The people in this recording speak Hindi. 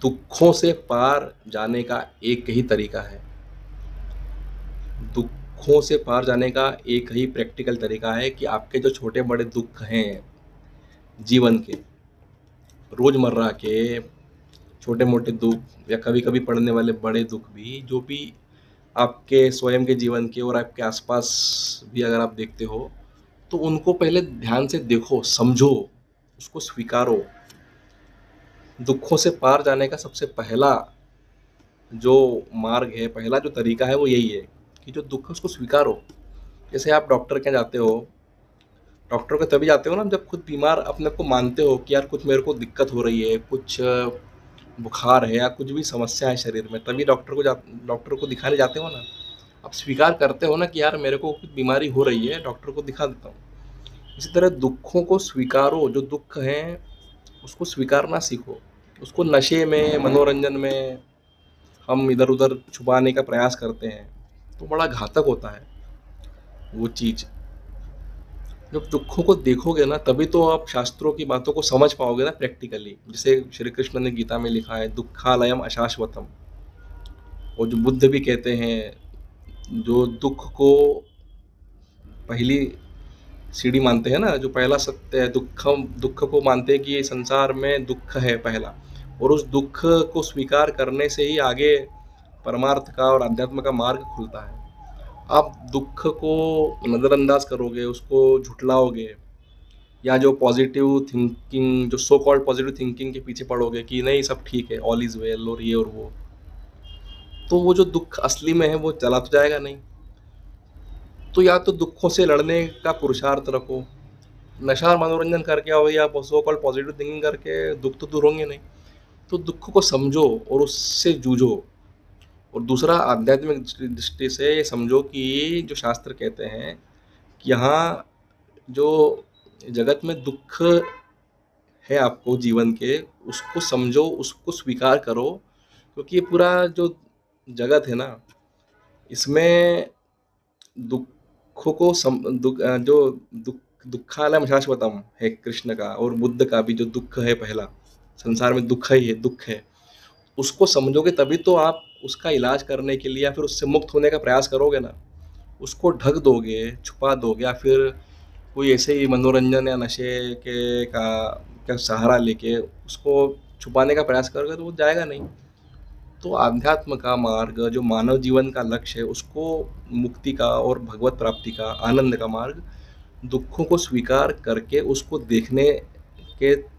दुखों से पार जाने का एक ही तरीका है। दुखों से पार जाने का एक ही प्रैक्टिकल तरीका है कि आपके जो छोटे-बड़े दुःख हैं जीवन के, रोज़मर्रा के छोटे-मोटे दुःख या कभी-कभी पड़ने वाले बड़े दुःख भी, जो भी आपके स्वयं के जीवन के और आपके आस-पास भी अगर आप देखते हो, तो उनको पहले ध्यान से देखो, समझो, उसको स्वीकारो। दुखों से पार जाने का सबसे पहला जो मार्ग है, पहला जो तरीका है वो यही है कि जो दुःख है उसको स्वीकारो। जैसे आप डॉक्टर के यहाँ जाते हो, डॉक्टर के तभी जाते हो ना जब खुद बीमार अपने को मानते हो कि यार कुछ मेरे को दिक्कत हो रही है, कुछ बुखार है या कुछ भी समस्या है शरीर में, तभी डॉक्टर को दिखाने जाते हो ना। आप स्वीकार करते हो ना कि यार मेरे को कुछ बीमारी हो रही है, डॉक्टर को दिखा देता हूँ। इसी तरह दुखों को स्वीकारो, जो दुःख हैं उसको स्वीकारना सीखो। उसको नशे में, मनोरंजन में हम इधर-उधर छुपाने का प्रयास करते हैं, तो बड़ा घातक होता है वो चीज़। जब दुखों को देखोगे ना तभी तो आप शास्त्रों की बातों को समझ पाओगे ना प्रैक्टिकली। जैसे श्री कृष्ण ने गीता में लिखा है, दुःखालयम अशाश्वतम। और जो बुद्ध भी कहते हैं, जो दुःख को पहली सीढ़ी मानते हैं ना, जो पहला सत्य है, दुःख को मानते हैं कि ये संसार में दुःख है पहला, और उस दुःख को स्वीकार करने से ही आगे परमार्थ का और अध्यात्म का मार्ग खुलता है। आप दुःख को नज़रअंदाज करोगे, उसको झुठलाओगे, या जो पॉजिटिव थिंकिंग, जो सो कॉल्ड पॉजिटिव थिंकिंग के पीछे पड़ोगे कि नहीं सब ठीक है, ऑल इज वेल और ये और वो, तो वो जो दुःख असली में है वो चला तो जाएगा नहीं। तो या तो दुखों से लड़ने का पुरुषार्थ रखो, नशा और मनोरंजन करके आओ या सो कॉल्ड पॉजिटिव थिंकिंग करके दुख तो दूर होंगे नहीं। तो दुख को समझो और उससे जूझो। और दूसरा, आध्यात्मिक दृष्टि से ये समझो कि जो शास्त्र कहते हैं कि यहाँ जो जगत में दुख है आपको जीवन के, उसको समझो, उसको स्वीकार करो, क्योंकि ये पूरा जो जगत है ना, इसमें दुखों को जो दुखालय शाश्वतम है कृष्ण का, और बुद्ध का भी जो दुख है पहला, संसार में दुख ही है, दुख है, उसको समझोगे तभी तो आप उसका इलाज करने के लिए या फिर उससे मुक्त होने का प्रयास करोगे ना। उसको ढक दोगे, छुपा दोगे, या फिर कोई ऐसे ही मनोरंजन या नशे का सहारा लेके उसको छुपाने का प्रयास करोगे तो वो जाएगा नहीं। तो आध्यात्म का मार्ग, जो मानव जीवन का लक्ष्य है, उसको मुक्ति का और भगवत प्राप्ति का, आनंद का मार्ग, दुखों को स्वीकार करके उसको देखने के